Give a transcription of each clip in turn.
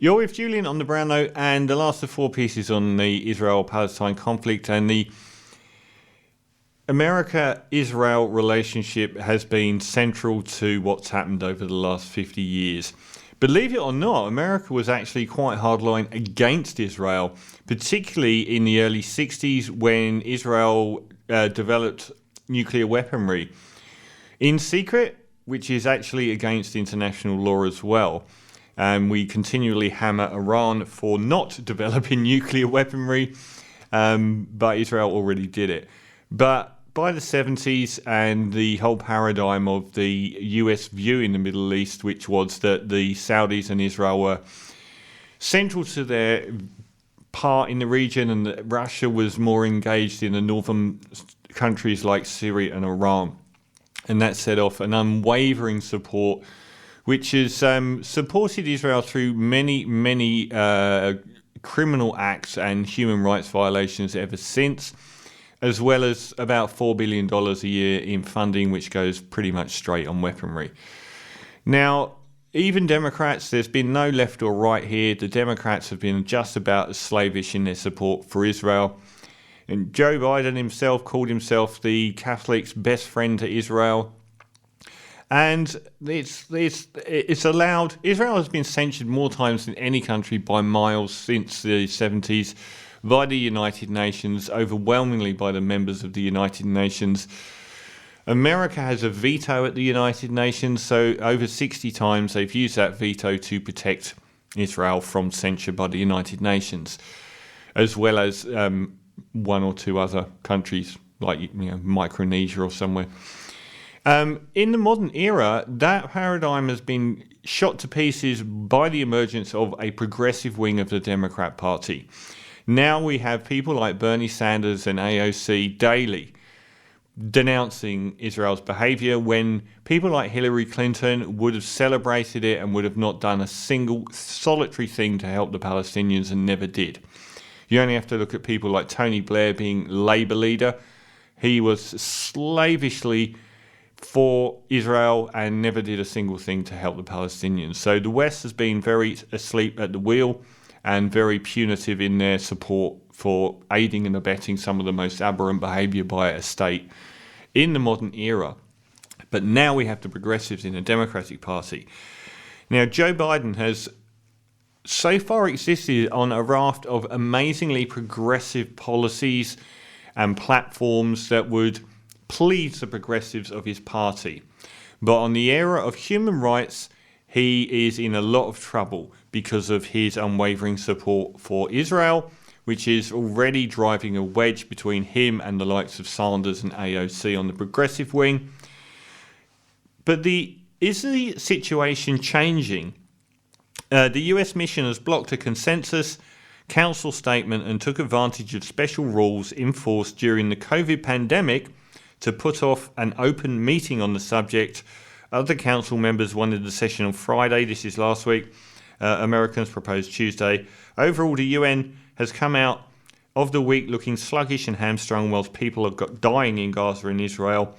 You're with Julian on the Brown Note, and the last of four pieces on the Israel-Palestine conflict, and the America-Israel relationship has been central to what's happened over the last 50 years. Believe it or not, America was actually quite hardline against Israel, particularly in the early 60s when Israel developed nuclear weaponry in secret, which is actually against international law as well. And we continually hammer Iran for not developing nuclear weaponry, but Israel already did it. But by the 70s and the whole paradigm of the US view in the Middle East, which was that the Saudis and Israel were central to their part in the region and that Russia was more engaged in the northern countries like Syria and Iran. And that set off an unwavering support, which has supported Israel through many criminal acts and human rights violations ever since, as well as about $4 billion a year in funding, which goes pretty much straight on weaponry. Now, even Democrats, there's been no left or right here. The Democrats have been just about as slavish in their support for Israel. And Joe Biden himself called himself the Catholics' best friend to Israel. And it's allowed. Israel has been censured more times than any country by miles since the 70s by the United Nations, overwhelmingly by the members of the United Nations. America has a veto at the United Nations, so over 60 times they've used that veto to protect Israel from censure by the United Nations, as well as one or two other countries like Micronesia or somewhere. In the modern era, that paradigm has been shot to pieces by the emergence of a progressive wing of the Democrat Party. Now we have people like Bernie Sanders and AOC daily denouncing Israel's behavior when people like Hillary Clinton would have celebrated it and would have not done a single solitary thing to help the Palestinians and never did. You only have to look at people like Tony Blair being Labour leader. He was slavishly for Israel and never did a single thing to help the Palestinians. So the West has been very asleep at the wheel and very punitive in their support for aiding and abetting some of the most aberrant behaviour by a state in the modern era. But now we have the progressives in the Democratic Party. Now, Joe Biden has so far existed on a raft of amazingly progressive policies and platforms that would please the progressives of his party. But on the era of human rights, he is in a lot of trouble because of his unwavering support for Israel, which is already driving a wedge between him and the likes of Sanders and AOC on the progressive wing. But is the situation changing? The US mission has blocked a consensus council statement and took advantage of special rules enforced during the COVID pandemic to put off an open meeting on the subject. Other council members wanted the session on Friday. This is last week. Americans proposed Tuesday. Overall, the UN has come out of the week looking sluggish and hamstrung whilst people are dying in Gaza and Israel.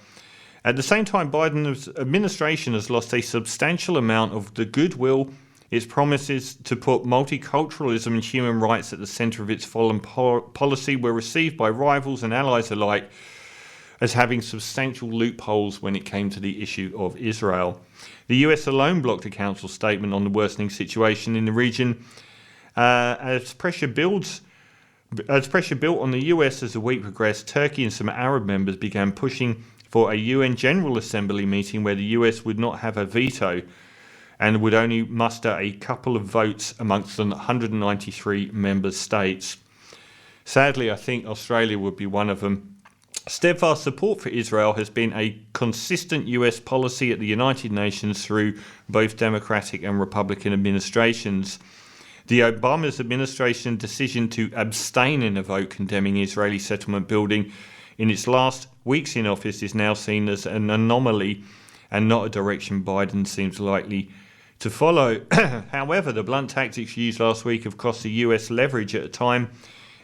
At the same time, Biden's administration has lost a substantial amount of the goodwill its promises to put multiculturalism and human rights at the centre of its foreign policy were received by rivals and allies alike as having substantial loopholes when it came to the issue of Israel. The US alone blocked a council statement on the worsening situation in the region as pressure built on the US as the week progressed. Turkey and some Arab members began pushing for a UN General Assembly meeting where the US would not have a veto and would only muster a couple of votes amongst the 193 member states. Sadly, I think Australia would be one of them. Steadfast support for Israel has been a consistent US policy at the United Nations through both Democratic and Republican administrations. The Obama administration decision to abstain in a vote condemning Israeli settlement building in its last weeks in office is now seen as an anomaly and not a direction Biden seems likely to follow. However, the blunt tactics used last week have cost the US leverage at a time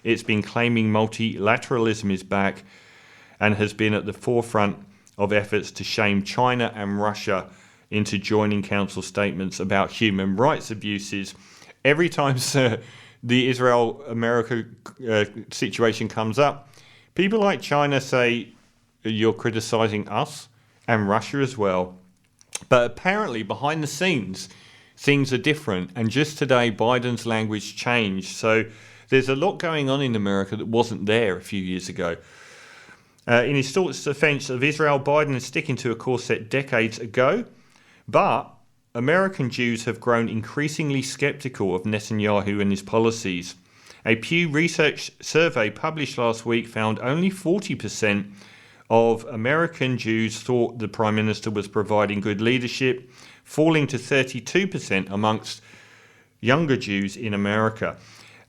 it's been claiming multilateralism is back and has been at the forefront of efforts to shame China and Russia into joining council statements about human rights abuses Every time the Israel-America situation comes up, people like China say, you're criticizing us and Russia as well. But apparently, behind the scenes, things are different. And just today, Biden's language changed. So there's a lot going on in America that wasn't there a few years ago. In his staunch defense of Israel, Biden is sticking to a course set decades ago. But American Jews have grown increasingly skeptical of Netanyahu and his policies. A Pew Research survey published last week found only 40% of American Jews thought the Prime Minister was providing good leadership, falling to 32% amongst younger Jews in America.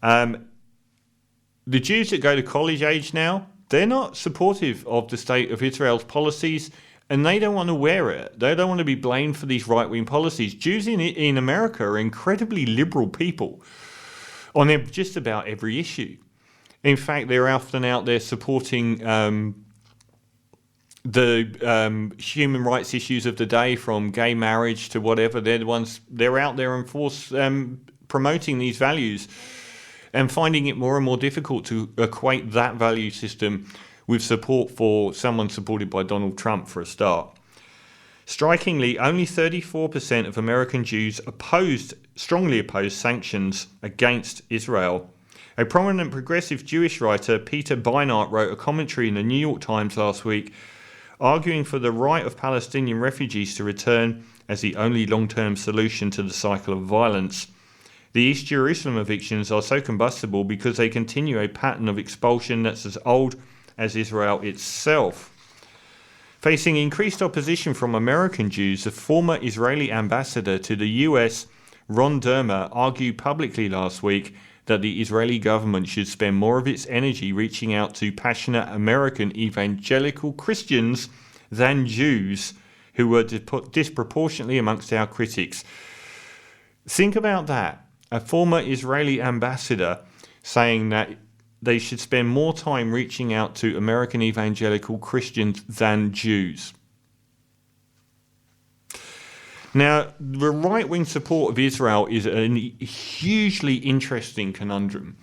The Jews that go to college age now, they're not supportive of the state of Israel's policies, and they don't want to wear it. They don't want to be blamed for these right-wing policies. Jews in America are incredibly liberal people on just about every issue. In fact, they're often out there supporting the human rights issues of the day, from gay marriage to whatever. They're out there and promoting these values and finding it more and more difficult to equate that value system with support for someone supported by Donald Trump, for a start. Strikingly, only 34% of American Jews strongly opposed sanctions against Israel. A prominent progressive Jewish writer, Peter Beinart, wrote a commentary in the New York Times last week, arguing for the right of Palestinian refugees to return as the only long-term solution to the cycle of violence. The East Jerusalem evictions are so combustible because they continue a pattern of expulsion that's as old as Israel itself. Facing increased opposition from American Jews, the former Israeli ambassador to the US, Ron Dermer, argued publicly last week that the Israeli government should spend more of its energy reaching out to passionate American evangelical Christians than Jews, who were disproportionately amongst our critics. Think about that. A former Israeli ambassador saying that they should spend more time reaching out to American evangelical Christians than Jews. Now, the right-wing support of Israel is a hugely interesting conundrum.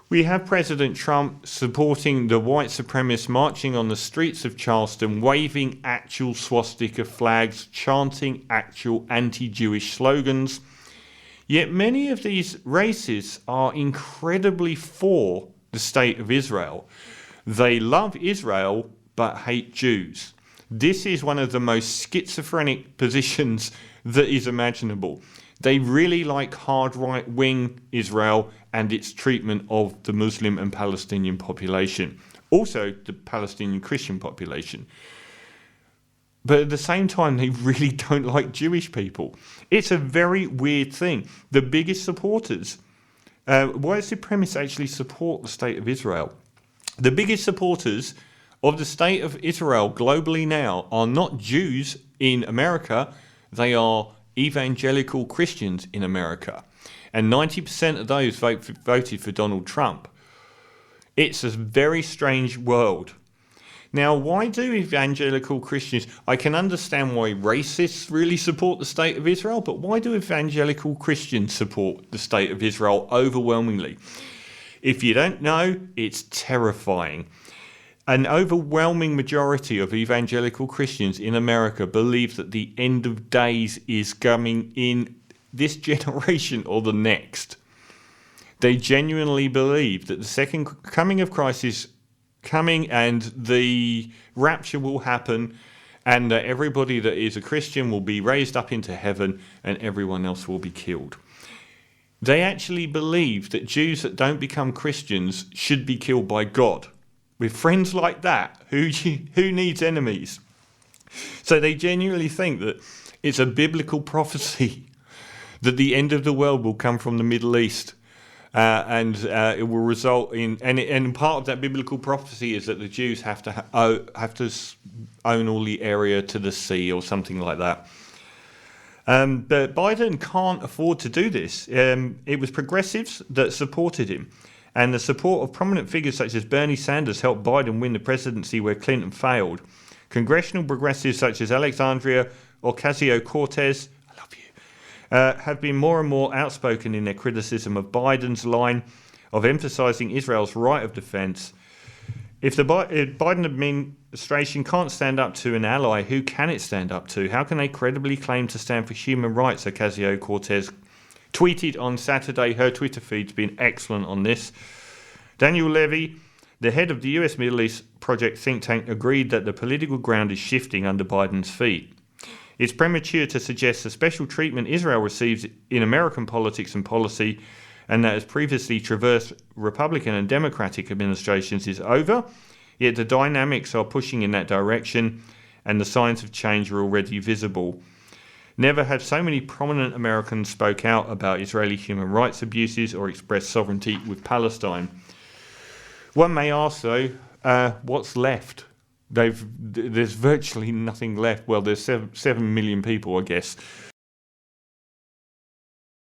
We have President Trump supporting the white supremacists marching on the streets of Charleston, waving actual swastika flags, chanting actual anti-Jewish slogans. Yet many of these racists are incredibly for the state of Israel. They love Israel but hate Jews. This is one of the most schizophrenic positions that is imaginable. They really like hard right-wing Israel and its treatment of the Muslim and Palestinian population. Also the Palestinian Christian population. But at the same time, they really don't like Jewish people. It's a very weird thing. The biggest supporters, white supremacists actually support the state of Israel. The biggest supporters of the state of Israel globally now are not Jews in America, they are evangelical Christians in America. And 90% of those voted for Donald Trump. It's a very strange world. Now, why do evangelical Christians... I can understand why racists really support the state of Israel, but why do evangelical Christians support the state of Israel overwhelmingly? If you don't know, it's terrifying. An overwhelming majority of evangelical Christians in America believe that the end of days is coming in this generation or the next. They genuinely believe that the second coming of Christ is coming and the rapture will happen, and that everybody that is a Christian will be raised up into heaven and everyone else will be killed. They actually believe that Jews that don't become Christians should be killed by God. With friends like that, who needs enemies? So they genuinely think that it's a biblical prophecy that the end of the world will come from the Middle East. And it will result in, and part of that biblical prophecy is that the Jews have to own all the area to the sea or something like that. But Biden can't afford to do this. It was progressives that supported him, and the support of prominent figures such as Bernie Sanders helped Biden win the presidency where Clinton failed. Congressional progressives such as Alexandria Ocasio-Cortez, have been more and more outspoken in their criticism of Biden's line of emphasizing Israel's right of defense. If the Biden administration can't stand up to an ally, who can it stand up to? How can they credibly claim to stand for human rights? Ocasio-Cortez tweeted on Saturday. Her Twitter feed's been excellent on this. Daniel Levy, the head of the US Middle East Project think tank, agreed that the political ground is shifting under Biden's feet. It's premature to suggest the special treatment Israel receives in American politics and policy, and that has previously traversed Republican and Democratic administrations, is over, yet the dynamics are pushing in that direction and the signs of change are already visible. Never have so many prominent Americans spoke out about Israeli human rights abuses or expressed sovereignty with Palestine. One may ask, though, what's left? There's virtually nothing left. Well, there's 7 million people, I guess.